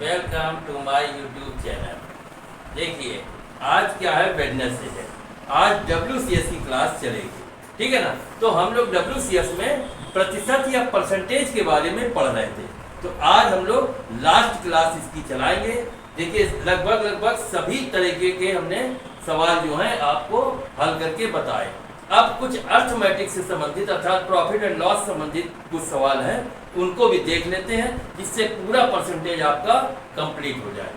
Welcome to my YouTube channel. देखिए आज क्या है, वेडनेसडे है। आज WCS की क्लास चलेगी, ठीक है ना। तो हम लोग WCS में प्रतिशत या परसेंटेज के बारे में पढ़ रहे थे। तो आज हम लोग लास्ट क्लास इसकी चलाएंगे। देखिए लगभग सभी तरीके के हमने सवाल जो हैं आपको हल करके बताए। अब कुछ अर्थमेटिक से संबंधित अर्थात प्रॉफिट एंड लॉस संबंधित कुछ सवाल हैं, उनको भी देख लेते हैं, जिससे पूरा परसेंटेज आपका कंप्लीट हो जाए।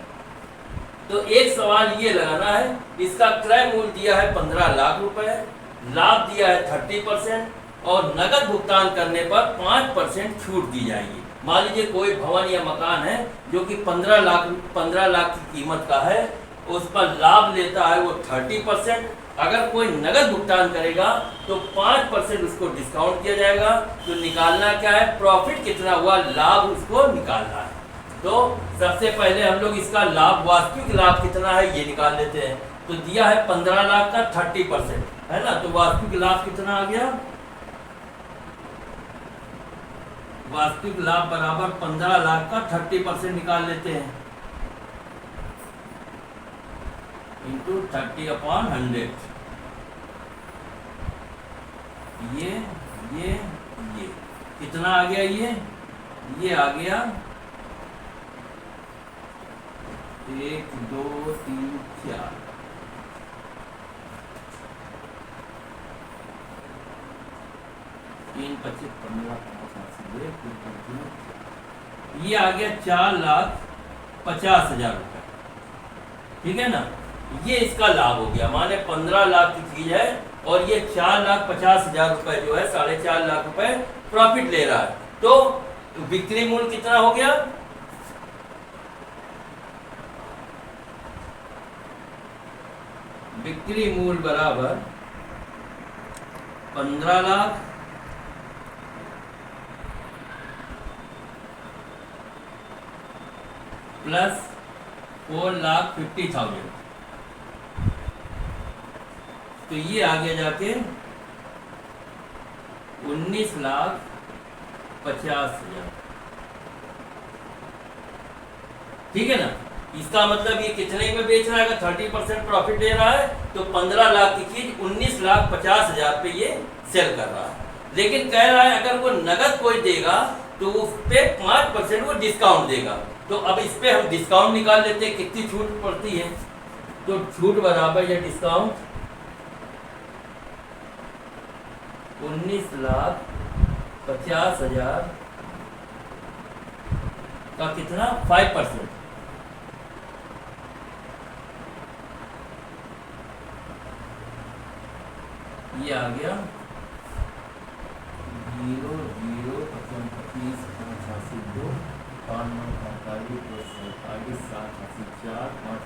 तो एक सवाल ये लगाना है, इसका क्रय मूल्य दिया है 15 लाख रुपए, लाभ दिया है 30% और नगद भुगतान करने पर 5% छूट दी जाएगी। मान लीजिए कोई भवन या मकान है जो कि 15 लाख की कीमत का है, उस पर लाभ लेता है वो 30%। अगर कोई नगद भुगतान करेगा तो 5% उसको डिस्काउंट किया जाएगा। तो निकालना क्या है, प्रॉफिट कितना हुआ, लाभ उसको निकालना है। तो सबसे पहले हम लोग इसका लाभ, वास्तविक लाभ कितना है ये निकाल लेते हैं। तो दिया है 15 लाख का 30% है ना, तो वास्तविक लाभ कितना आ गया, वास्तविक लाभ बराबर 15 लाख का 30% निकाल लेते हैं इंटू 30/100। ये कितना आ गया, ये आ गया 1 2 3 4 3 25 15 ये आ गया 4,50,000 रुपए, ठीक है ना। ये इसका लाभ हो गया, माने 15 लाख की चीज है और ये 4,50,000 रुपए जो है 4.5 लाख रुपए प्रॉफिट ले रहा है। तो बिक्री मूल्य कितना हो गया, बिक्री मूल्य बराबर 15 लाख प्लस 4,50,000। तो ये आगे जाके 19,50,000, ठीक है ना। इसका मतलब ये कितने में बेच रहा है, अगर 30% प्रॉफिट दे रहा है तो 15 लाख की चीज 19,50,000 पे ये सेल कर रहा है। लेकिन कह रहा है अगर वो नगद कोई देगा तो उस पे 5% वो डिस्काउंट देगा। तो अब इस पे हम डिस्काउंट निकाल लेते हैं, कितनी छूट पड़ती है। तो छूट बराबर या डिस्काउंट 19,50,000 का कितना 5%, ये आ गया 0 0 25 85 2 5 9 45 2 47 7 4 5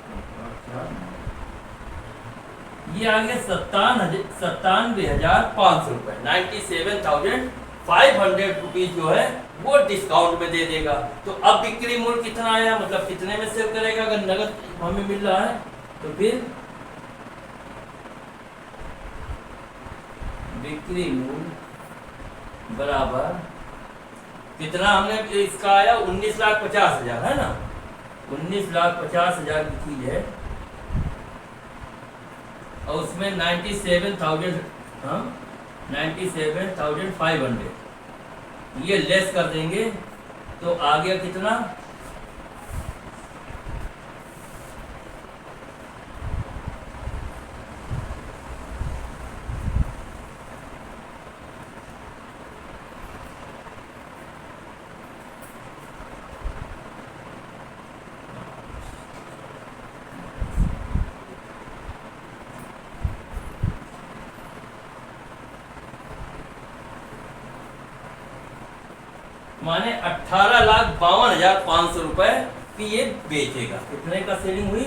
4 ये आ गया 97,500 रुपए, 97,500 रुपीज जो है वो डिस्काउंट में दे देगा। तो अब बिक्री मूल्य कितना आया, मतलब कितने में सेल करेगा अगर नगद हमें मिल रहा है। तो फिर बिक्री मूल्य बराबर कितना, हमने इसका आया 19,50,000 है ना, 19,50,000 की चीज है और उसमें 97,500 ये लेस कर देंगे तो आ गया कितना, माने 18,52,500 रुपए की ये बेचेगा। कितने का सेलिंग हुई,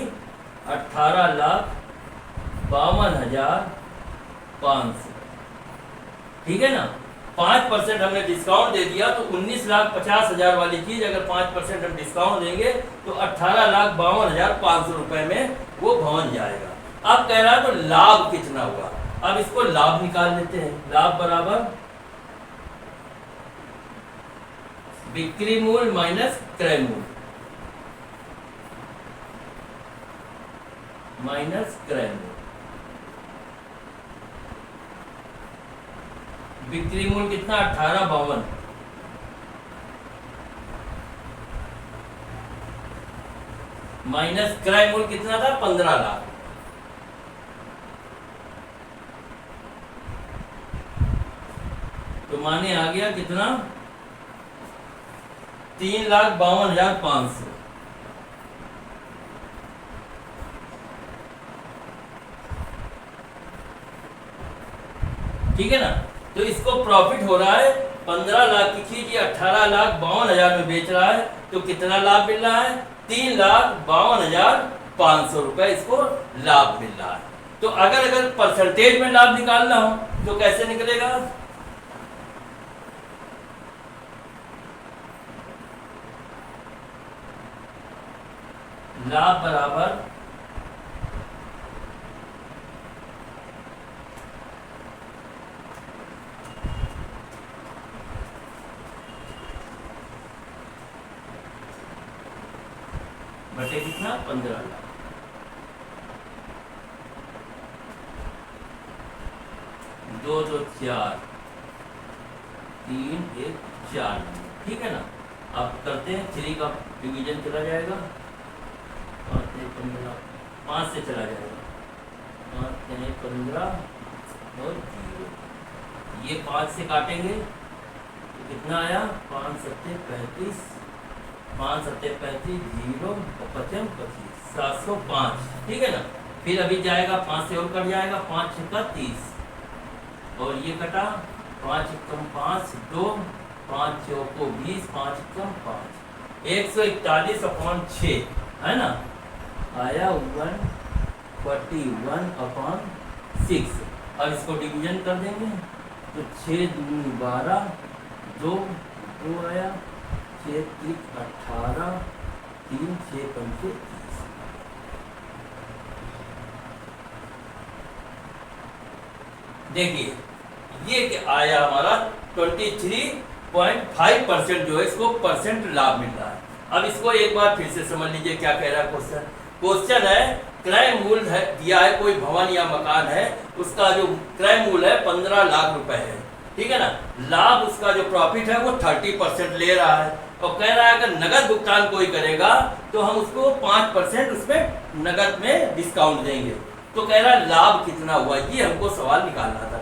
18,52,500, ठीक है ना। 5% हमने डिस्काउंट दे दिया तो 19,50,000 वाली चीज अगर 5% हम डिस्काउंट देंगे तो 18,52,500 रुपए में वो भवन जाएगा। अब कह रहा है तो लाभ कितना हुआ, अब इसको लाभ निकाल लेते हैं। लाभ बराबर बिक्री मूल्य माइनस क्रय मूल्य। माइनस क्रय मूल्य। बिक्री मूल्य कितना 1852 माइनस क्रय मूल्य कितना था 15 लाख। तो माने आ गया कितना 3,52,500। ठीक है ना। तो इसको प्रॉफिट हो रहा है 15 लाख की चीज ये 18,52,000 में बेच रहा है। तो कितना लाभ मिल रहा है 3,52,500 रुपए इसको लाभ मिल रहा है। तो अगर परसेंटेज में लाभ निकालना हो तो कैसे निकलेगा, लाभ बराबर बटे कितना 15 लाख। दो दो चार, 3 1 4। ठीक है ना। अब करते हैं 3 का डिवीजन चला जाएगा 5 से चला जाएगा 15 और 0। ये 5 से काटेंगे तो कितना आया 5 7 35, 5 7 35, 0 और 55 25, 705। ठीक है ना। फिर अभी जाएगा 5 से और कट जाएगा 5 6 30 और ये कटा 5 कम 5 2, 5 6 को 20, 5 कम 5 141/6 है ना। आया 141/6। अब इसको डिवीजन कर देंगे तो 6 दूनी 12, 2 आया 6 3 18, 3 6 5 30। देखिए ये क्या आया हमारा 23.5% जो है इसको परसेंट लाभ मिल रहा है। अब इसको एक बार फिर से समझ लीजिए क्या कह रहा है क्वेश्चन। क्वेश्चन है क्रय मूल्य है दिया है, कोई भवन या मकान है, उसका जो क्रय मूल्य है 15 लाख रुपए है। ठीक है ना। लाभ उसका जो प्रॉफिट है वो 30% ले रहा है और कह रहा है अगर नगद भुगतान कोई करेगा तो हम उसको 5% उसमें नगद में डिस्काउंट देंगे। तो कह रहा है लाभ कितना हुआ, ये हमको सवाल निकालना था।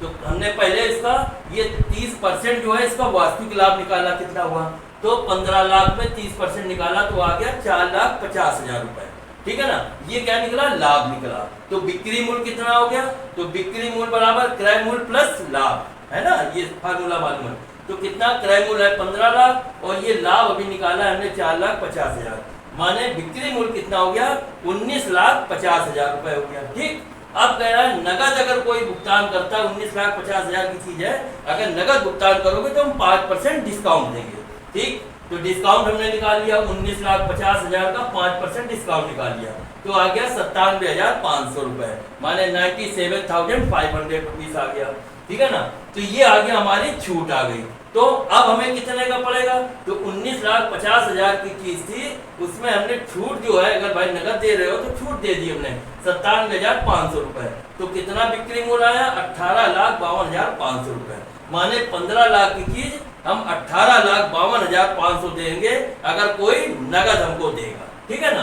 तो हमने पहले इसका ये 30% जो है इसका वास्तविक लाभ निकाला, कितना हुआ तो 15 लाख में 30% निकाला तो आ गया 4,50,000 रुपए। ठीक है ना। ये क्या निकला लाभ निकला। तो बिक्री मूल्य कितना हो गया, तो बिक्री मूल्य बराबर क्रय मूल्य प्लस लाभ है ना, ये फार्मूला मालूम है। तो कितना क्रय मूल्य है 15 लाख और ये लाभ अभी निकाला है हमने 4,50,000, माने बिक्री मूल्य कितना हो गया 19,50,000 रुपए हो गया। ठीक। अब कह रहा है नगद अगर कोई भुगतान करता है 19,50,000 की चीज है, अगर नगद भुगतान करोगे तो हम 5% डिस्काउंट देंगे। ठीक। तो डिस्काउंट हमने निकाल लिया 19,50,000 का 5% डिस्काउंट निकाल लिया तो आ गया 97,500 रुपए, माने 97,500 रुपीज आ गया। ठीक है ना। तो ये आ गया हमारी छूट आ गई। तो अब हमें कितने का पड़ेगा, तो 19,50,000 की चीज थी उसमें हमने छूट जो है, अगर भाई नगद दे रहे हो तो छूट दे दी हमने 97,500 रुपए। तो कितना बिक्री मूल्य आया 18,52,500 रुपए, माने 15 लाख की चीज हम 18,52,500 देंगे अगर कोई नगद हमको देगा। ठीक है ना।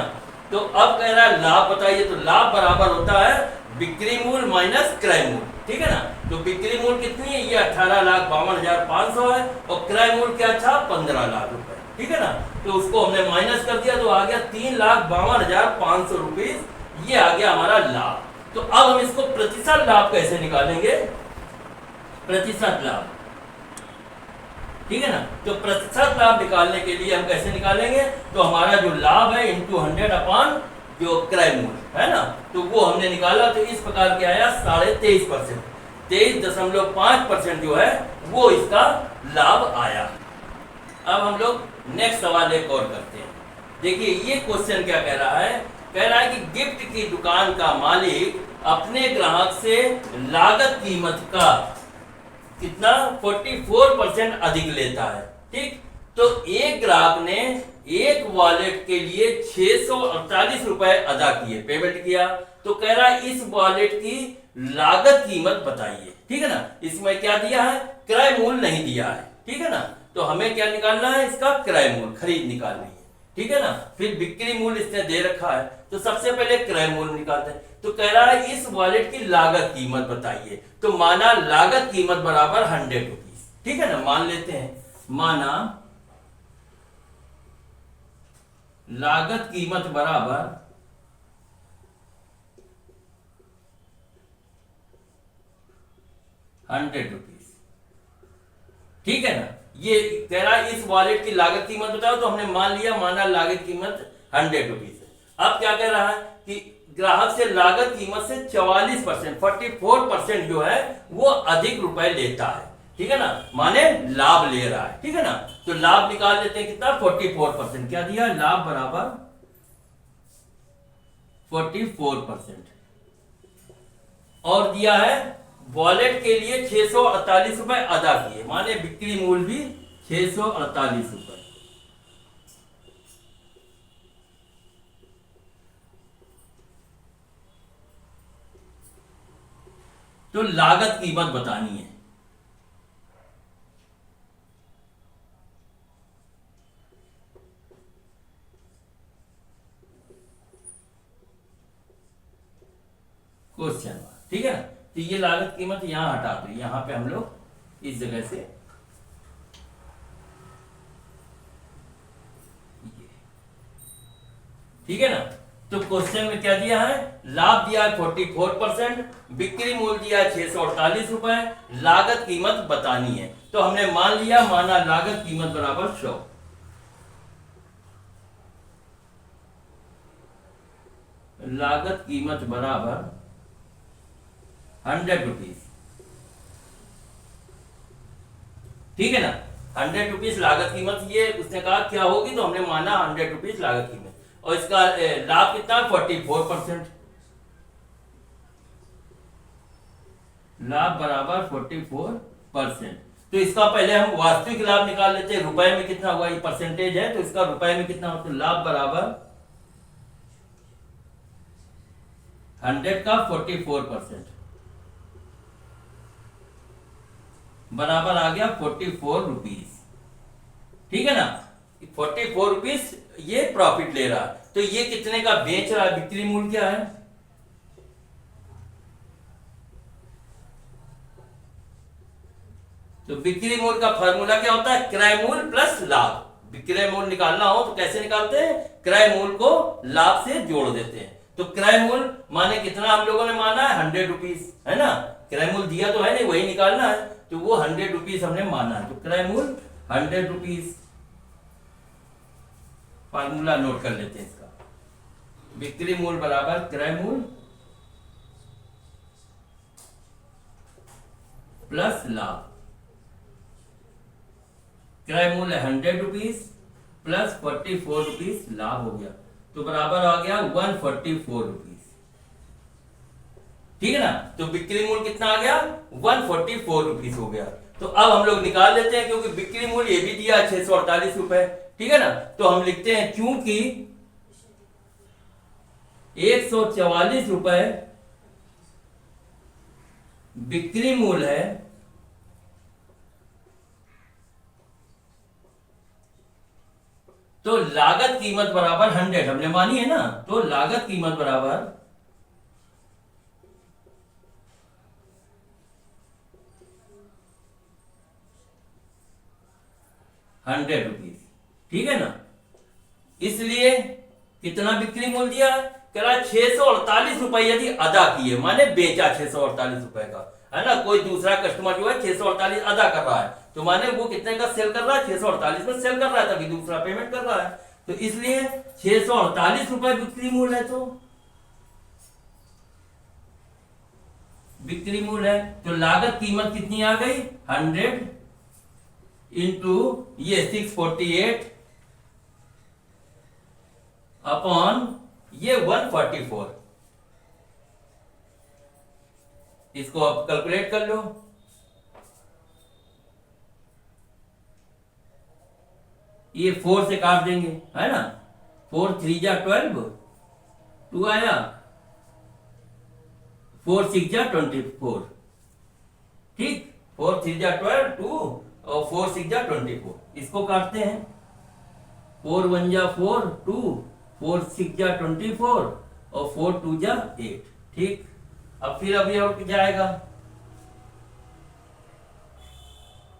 तो अब कह रहा है लाभ बताइए, तो लाभ बराबर होता है बिक्री मूल्य माइनस क्रय मूल्य। ठीक है ना। तो बिक्री मूल्य कितनी है, ये 18,52,500 है और क्रय मूल्य क्या था 15 लाख रुपए। ठीक है ना। तो उसको हमने माइनस कर दिया तो आ गया 3,52,500 रुपीज, ये आ गया हमारा लाभ। तो अब हम इसको प्रतिशत लाभ कैसे निकालेंगे, प्रतिशत लाभ। ठीक है ना। तो प्रतिशत लाभ निकालने के लिए हम कैसे निकालेंगे, तो हमारा जो लाभ है इंटू 100 अपॉन जो क्रय मूल्य है ना, तो वो हमने निकाला तो इस प्रकार के आया 23.5%, 23.5% जो है वो इसका लाभ आया। अब हम लोग नेक्स्ट सवाल एक और करते हैं। देखिए ये क्वेश्चन क्या कह रहा है, कह रहा है कि गिफ्ट की दुकान का मालिक अपने ग्राहक से लागत कीमत का कितना 44% अधिक लेता है। ठीक। तो एक ग्राहक ने एक वॉलेट के लिए 648 रुपए अदा किए, पेमेंट किया। तो कह रहा है इस वॉलेट की लागत कीमत बताइए। ठीक है ना, इसमें क्या दिया है, क्रय मूल्य नहीं दिया है। ठीक है ना, तो हमें क्या निकालना है, इसका क्रय मूल्य, खरीद निकालनी है। ठीक है ना, फिर बिक्री मूल्य इसने दे रखा है, तो सबसे पहले क्रय मूल्य निकालते हैं। तो कह रहा है इस वॉलेट की लागत कीमत बताइए। तो माना लागत कीमत बराबर 100 रुपीज। ठीक है ना, मान लेते हैं, माना लागत कीमत बराबर 100 रुपीज। ठीक है ना, ये कह रहा है इस वॉलेट की लागत कीमत बताओ, तो हमने मान लिया, माना लागत कीमत 100 रुपीज है। अब क्या कह रहा है कि ग्राहक से लागत कीमत से 44%, 44% जो है वो अधिक रुपए लेता है। ठीक है ना, माने लाभ ले रहा है। ठीक है ना, तो लाभ निकाल लेते हैं, कितना, 44%। क्या दिया, लाभ बराबर 44%। और दिया है वॉलेट के लिए 648 रुपए अदा किए, माने बिक्री मूल्य भी 648 रुपए। तो लागत कीमत बतानी है। क्वेश्चन, ठीक है ना, तो ये लागत कीमत यहां हटा दो, यहां पे हम लोग इस जगह से ठीक है ना। तो क्वेश्चन में क्या दिया है, लाभ दिया है 44%, बिक्री मूल्य दिया है 648 रुपए, लागत कीमत बतानी है। तो हमने मान लिया, माना लागत कीमत बराबर 100। लागत कीमत बराबर 100 रुपीज। ठीक है ना, 100 रुपीज लागत कीमत, ये उसने कहा क्या होगी, तो हमने माना 100 रुपीज लागत कीमत, और इसका लाभ कितना, 44%। लाभ बराबर 44%। तो इसका पहले हम वास्तविक लाभ निकाल लेते हैं, रुपए में कितना हुआ, ये परसेंटेज है, तो इसका रुपए में कितना हो, तो लाभ बराबर 100 का 44% बराबर आ गया 44 रुपीज। ठीक है ना, 44 रुपीज ये प्रॉफिट ले रहा है। तो ये कितने का बेच रहा है, बिक्री मूल्य क्या है, तो बिक्री मूल्य का फॉर्मूला क्या होता है, क्रय मूल्य प्लस लाभ। विक्रय मूल्य निकालना हो तो कैसे निकालते हैं, क्रय मूल्य को लाभ से जोड़ देते हैं। तो क्रय मूल्य माने कितना हम लोगों ने माना है, 100 रुपीज, है ना, क्रय मूल्य दिया तो है नहीं, वही निकालना है, तो वो 100 रुपीज हमने माना है। तो क्रय मूल्य 100 रुपीज, फार्मूला नोट कर लेते हैं इसका, बिक्री मूल्य बराबर क्रय मूल्य प्लस लाभ। क्रय मूल्य 100 रुपीज प्लस 44 रुपीज लाभ हो गया, तो बराबर आ गया 144 रुपीज। ठीक है ना, तो बिक्री मूल्य कितना आ गया, 144 रुपीज हो गया। तो अब हम लोग निकाल लेते हैं, क्योंकि बिक्री मूल्य ये भी दिया 648 रुपए। ठीक है ना, तो हम लिखते हैं क्योंकि 144 रुपए बिक्री मूल्य है, तो लागत कीमत बराबर 100 हमने मानी है ना, तो लागत कीमत बराबर 100 रुपीज। ठीक है ना, इसलिए कितना बिक्री मूल्य दिया, कह रहा 648 रुपए यदि अदा किए, माने बेचा 648 रुपए का, है ना, कोई दूसरा कस्टमर जो है 648 अदा कर रहा है, तो माने वो कितने का सेल कर रहा है, 648 में सेल कर रहा है, तभी दूसरा पेमेंट कर रहा है। तो इसलिए 648 रुपए बिक्री मूल्य है, तो बिक्री मूल्य है, तो लागत कीमत कितनी आ गई, 100 इंटू ये 648 अपॉन ये 144, इसको आप कैलकुलेट कर लो। ये 4 से काट देंगे, है ना। 4 3 जा 12, 2 आया, 4 6 जा 24, ठीक। 4 3 जा 12, 2 और 4 6 जा 24, इसको काटते हैं। 4 1 जा 4, 2, 4 6 जा 24 और 4 2 जा 8, ठीक। अब फिर अभी और जाएगा,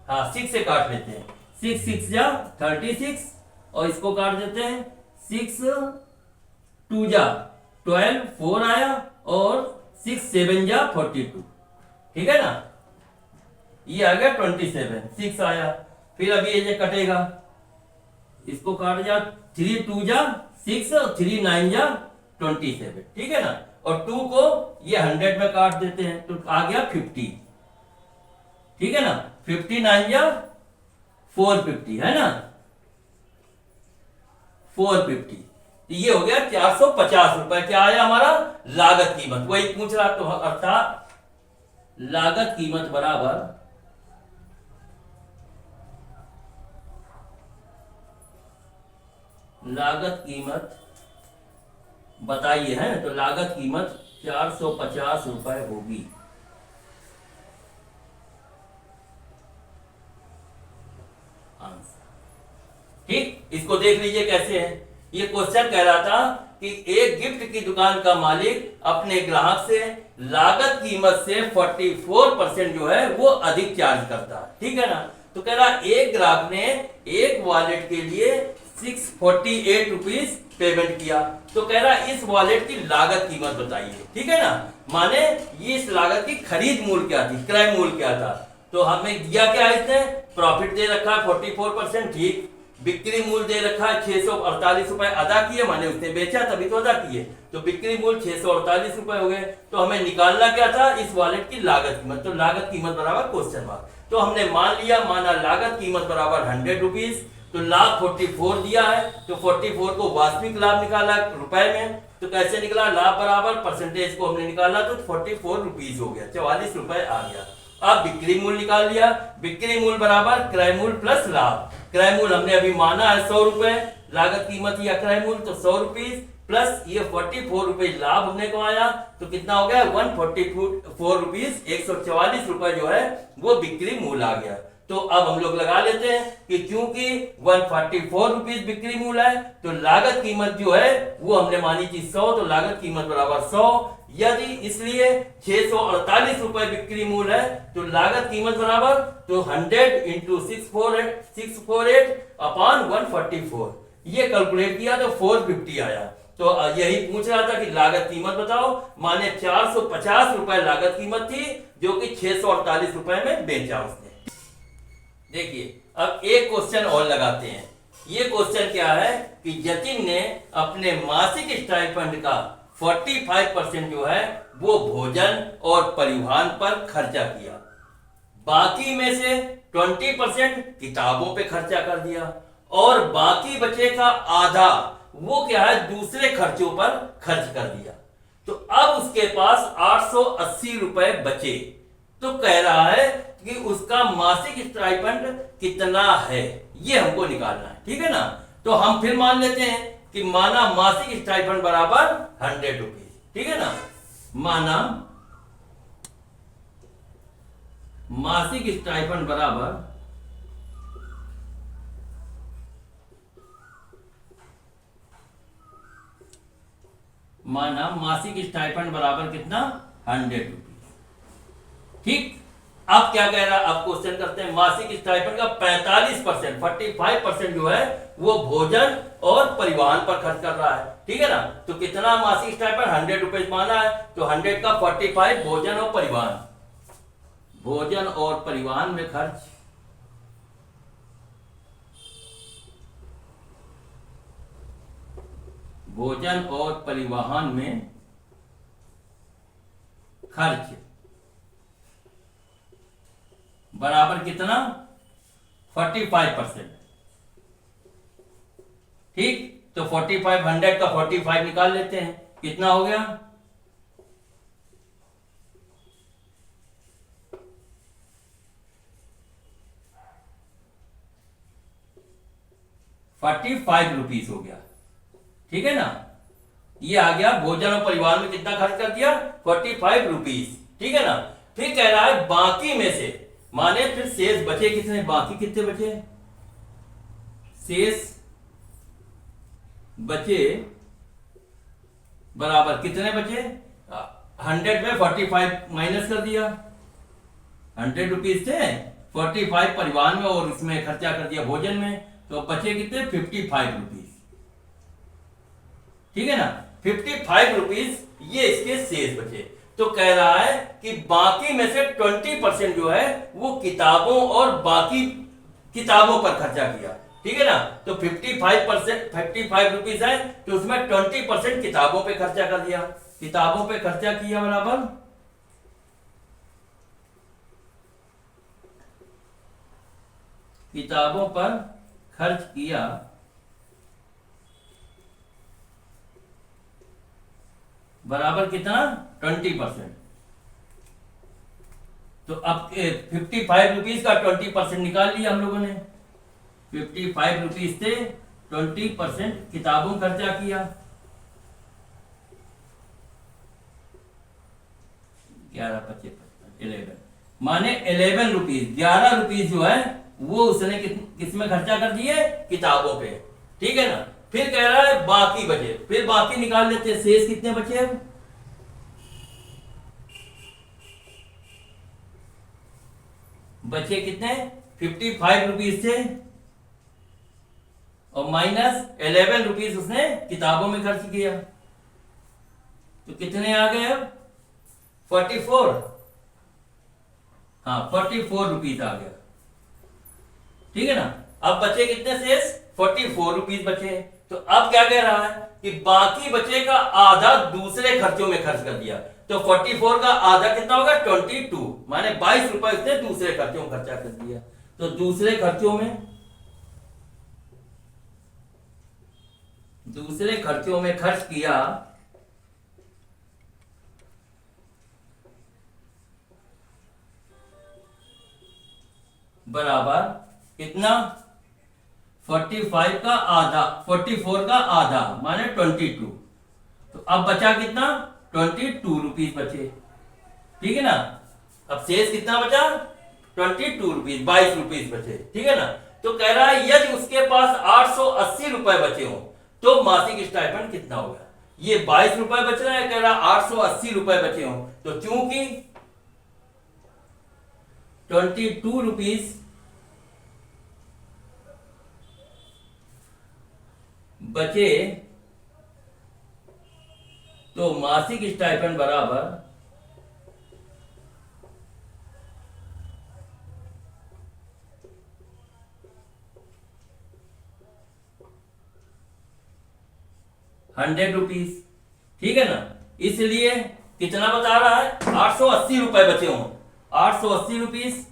हाँ 6 से काट लेते हैं। 6 6 जा 36 और इसको काट देते हैं। 6 2 जा 12, 4 आया और 6 7 जा 42, ठीक है ना। ये आ गया 27, 6 आया। फिर अभी ये जो कटेगा, इसको काट जा। 3 2 जा 6 और 3 9 जा 27, ठीक है ना। और 2 को ये 100 में काट देते हैं तो आ गया 50, ठीक है ना। 59 या 450, है ना, 450। तो ये हो गया 450 रुपए। क्या आया हमारा लागत कीमत, वही पूछ रहा। तो अर्थात लागत कीमत बराबर लागत कीमत बताइए, है। तो लागत कीमत 450 रुपए होगी। ठीक, इसको देख लीजिए कैसे है। ये क्वेश्चन कह रहा था कि एक गिफ्ट की दुकान का मालिक अपने ग्राहक से लागत कीमत से 44% जो है वो अधिक चार्ज करता है, ठीक है ना। तो कह रहा एक ग्राहक ने एक वॉलेट के लिए 648 रुपीज पेमेंट किया। तो कह रहा इस वॉलेट की लागत कीमत बताइए, ठीक है ना। माने ये इस लागत की खरीद मूल्य क्या थी, क्रय मूल्य क्या था। तो हमें दिया क्या है, इसने प्रॉफिट दे रखा है 44%, ठीक। बिक्री मूल्य दे रखा है 648 रुपए अदा किए, माने उसने बेचा तभी तो अदा किए। तो बिक्री मूल्य 648 रुपए हो गए। तो हमें निकालना क्या था, इस वॉलेट की लागत कीमत। तो लागत कीमत बराबर क्वेश्चन मार्क। तो हमने मान लिया, माना लागत कीमत बराबर 100 रुपीज। तो लाभ 44 दिया है, तो 44 को वास्तविक लाभ निकाला रुपए में। तो कैसे निकला, लाभ बराबर परसेंटेज को हमने निकाला तो 44 रुपीज हो गया, 44 रुपए आ गया। अब बिक्री मूल्य निकाल लिया, बिक्री मूल्य बराबर क्रय मूल्य प्लस लाभ। क्रय मूल्य हमने अभी माना है 100 रुपए, लागत कीमत या क्रय मूल्य तो 100 रुपीज प्लस ये 44 रुपए लाभ हमने कमाया। तो कितना हो गया 144 रुपीज, 144 रुपए जो है वो बिक्री मूल्य आ गया। तो अब हम लोग लगा लेते हैं कि क्योंकि 144 रुपीज बिक्री मूल्य है तो लागत कीमत जो है वो हमने मानी थी 100, तो लागत कीमत बराबर 100। यदि इसलिए 648 रुपए बिक्री मूल्य है तो लागत कीमत बराबर, तो 100 इंटू 648 अपॉन 144, ये कैलकुलेट किया तो 450 आया। तो यही पूछ रहा था कि लागत कीमत बताओ, माने 450 रुपए लागत कीमत थी जो कि 648 रुपए में बेचा उसने। देखिए अब एक क्वेश्चन और लगाते हैं। ये क्वेश्चन क्या है कि जतिन ने अपने मासिक स्टाइपेंड का 45% जो है वो भोजन और परिवहन पर खर्चा किया, बाकी में से 20% किताबों पे खर्चा कर दिया और बाकी बचे का आधा वो क्या है दूसरे खर्चों पर खर्च कर दिया। तो अब उसके पास 880 रुपए बचे। तो कह रहा है कि उसका मासिक स्टाइपेंड कितना है, ये हमको निकालना है, ठीक है ना। तो हम फिर मान लेते हैं कि माना मासिक स्टाइपेंड बराबर 100 रुपीज, ठीक है ना। माना मासिक स्टाइपेंड बराबर कितना 100 रुपीज, ठीक। अब क्या कह रहा है, अब क्वेश्चन करते हैं। मासिक स्टाइपेंड का 45%, 45% जो है वो भोजन और परिवहन पर खर्च कर रहा है, ठीक है ना। तो कितना मासिक स्टाइपेंड 100 रुपए माना है, तो 100 का 45 भोजन और परिवहन, भोजन और परिवहन में खर्च, भोजन और परिवहन में खर्च बराबर कितना 45%, ठीक। तो 45 100 का 45 निकाल लेते हैं, कितना हो गया 45 ₹45 हो गया। ठीक है ना, ये आ गया भोजन और परिवार में कितना खर्च कर दिया, ₹45। ठीक है ना। फिर कह रहा है बाकी में से, माने फिर शेष बचे कितने, बाकी कितने बचे, शेष बचे बराबर कितने बचे, 100 में 45 माइनस कर दिया, ₹100 थे, 45 परिवार में और इसमें खर्चा कर दिया भोजन में, तो बचे कितने, ₹55। ठीक है ना, ₹55 ये इसके शेष बचे। तो कह रहा है कि बाकी में से 20% जो है वो किताबों और बाकी किताबों पर खर्चा किया। ठीक है ना, तो 55 रुपीज है, तो उसमें 20% किताबों पे खर्चा कर दिया, किताबों पे खर्चा किया बराबर किताबों पर खर्च किया बराबर कितना, 20%। तो अब 55 रुपीज का 20% निकाल लिया हम लोगों ने, 55 रुपीज थे, 20% किताबों खर्चा किया, 11 माने 11 रुपीज, 11 रुपीज जो है वो उसने किसमें खर्चा कर दिए, किताबों पे। ठीक है ना, फिर कह रहा है बाकी बचे, फिर बाकी निकाल लेते हैं, शेष कितने बचे अब, बचे कितने, 55 रुपीज थे और माइनस 11 रुपीज उसने किताबों में खर्च किया, तो कितने आ गए अब, 44, हाँ 44 रुपीज आ गया। ठीक है ना, अब बचे कितने शेष, 44 रुपीज बचे। तो अब क्या कह रहा है कि बाकी बचे का आधा दूसरे खर्चों में खर्च कर दिया, तो 44 का आधा कितना होगा, 22, माने 22 रुपए उसने दूसरे खर्चों में खर्चा कर दिया। तो दूसरे खर्चों में खर्च किया बराबर कितना, 45 का आधा, 44 का आधा माने 22। तो अब बचा कितना, 22 रुपीज बचे। ठीक है ना, अब शेष कितना बचा, 22 रुपीज, 22 रुपीज बचे। ठीक है ना, तो कह रहा है यदि उसके पास 880 रुपए बचे हो तो मासिक स्टाइपेंड कितना होगा। ये 22 रुपए बच रहा है, कह रहा 880 रुपए बचे हो, तो चूंकि 22 रुपीज बचे तो मासिक स्टाइपेंड बराबर 100 रुपीज। ठीक है ना, इसलिए कितना बता रहा है, 880 रुपए बचे हों, 880 रुपीज,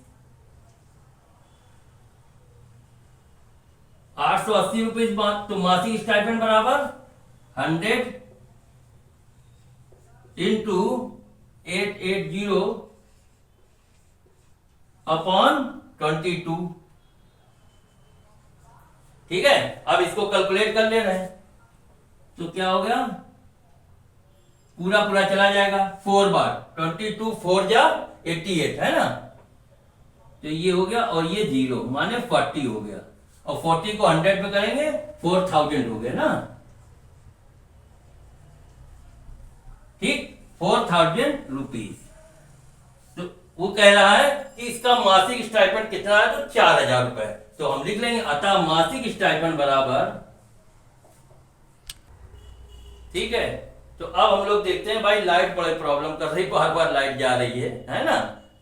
880 रुपीज तो मासिक स्टाइपेंड बराबर 100 इंटू 880 अपॉन 22। ठीक है, अब इसको कैलकुलेट कर ले रहे हैं, तो क्या हो गया, पूरा पूरा चला जाएगा, 4 बार 22, 4 जा 88 है ना, तो ये हो गया और ये 0 माने 40 हो गया, और 40 को 100 पे करेंगे 4000 हो गया ना। ठीक, 4000 रुपीज। तो वो कह रहा है कि इसका मासिक स्टाइपेंड कितना है, तो 4000 रुपए। तो हम लिख लेंगे अतः मासिक स्टाइपेंड बराबर, ठीक है। तो अब हम लोग देखते हैं, भाई लाइट बड़े प्रॉब्लम कर रही, बार बार लाइट जा रही है ना,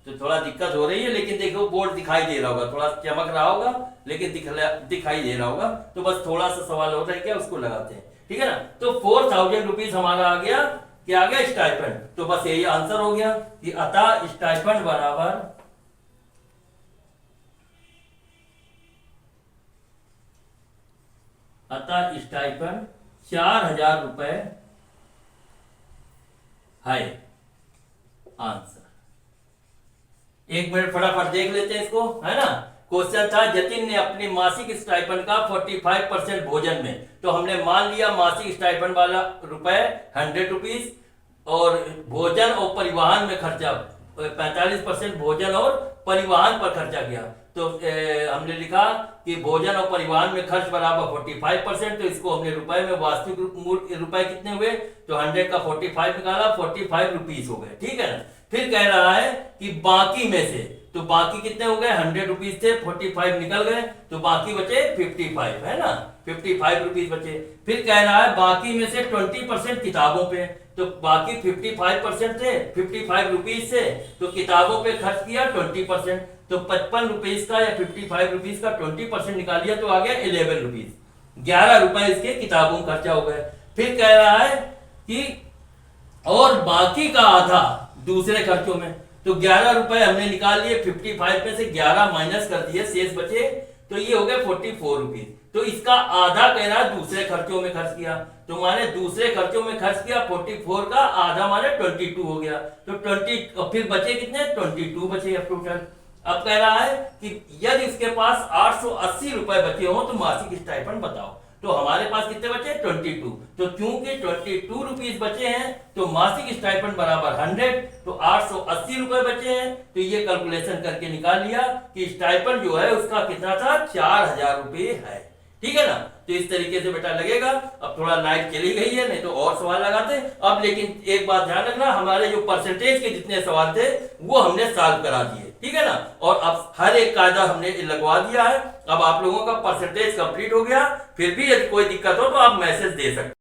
तो थोड़ा दिक्कत हो रही है, लेकिन देखो बोर्ड दिखाई दे रहा होगा, थोड़ा चमक रहा होगा लेकिन दिखाई दे रहा होगा, तो बस थोड़ा सा सवाल होता है क्या, उसको लगाते हैं। ठीक है ना, तो 4000 रुपीज हमारा आ गया, क्या आ गया, स्टाइपेंड। तो बस यही आंसर हो गया कि अतः स्टाइपेंड बराबर अतः स्टाइपेंड 4000 रुपए है आंसर। एक मिनट फटाफट देख लेते हैं इसको, है ना, क्वेश्चन था जतिन ने अपनी मासिक स्टाइपेंड का 45% भोजन में, तो हमने मान लिया मासिक स्टाइपेंड वाला रुपए 100 रुपीज और भोजन और परिवहन में खर्चा 45% भोजन और परिवहन पर खर्चा किया। तो हमने लिखा कि भोजन और परिवहन में खर्च बराबर 45%, तो इसको हमने रुपए में वास्तविक मूल्य रुपए कितने हुए, तो 100 का 45 निकाला, 45 रुपीज हो गए, ठीक है ना। फिर कह रहा है कि बाकी में से, तो बाकी कितने हो गए, 100 रुपीज थे, 45 निकल गए, तो बाकी बचे 55, है ना, 55 रुपीज बचे। फिर कह रहा है बाकी में से 20% किताबों पे, तो बाकी 55% थे, 55 रुपीज से, तो किताबों पे खर्च किया 20%, तो 55 रुपीज का या 55 रुपीज का 20% निकालिए तो आ गया 11 रुपीज, 11 रुपए इसके किताबों में खर्चा हो गए। फिर कह रहा है कि और बाकी का आधा दूसरे खर्चों में, तो 11 रुपए हमने निकाल लिए, 55 में से 11 माइनस कर दिए, शेष बचे, तो ये हो गए 44 रुपीज। तो इसका आधा कह रहा है दूसरे खर्चों में खर्च किया, तो माने दूसरे खर्चों में खर्च किया 44 का आधा माने 22 हो गया, तो 20 और फिर बचे कितने, 22 बचे अब टोटल। अब कह रहा है कि यदि उसके पास 880 रुपए बचे हो तो मासिक स्टाइपेंड बताओ, तो हमारे पास कितने बचे, 22, तो क्योंकि 22 रुपीज बचे हैं तो मासिक स्टाइपेंड बराबर 100, तो 880 रुपए बचे हैं, तो ये कैलकुलेशन करके निकाल लिया कि स्टाइपेंड जो है उसका कितना था, 4000 रुपए है, ठीक है ना। तो इस तरीके से बेटा लगेगा। अब थोड़ा लाइट चली गई है, नहीं तो और सवाल लगाते अब, लेकिन एक बात ध्यान रखना, हमारे जो परसेंटेज के जितने सवाल थे वो हमने सॉल्व करा दिए, ठीक है ना, और अब हर एक कायदा हमने लगवा दिया है। अब आप लोगों का परसेंटेज कंप्लीट हो गया, फिर भी यदि कोई दिक्कत हो तो आप मैसेज दे सकते।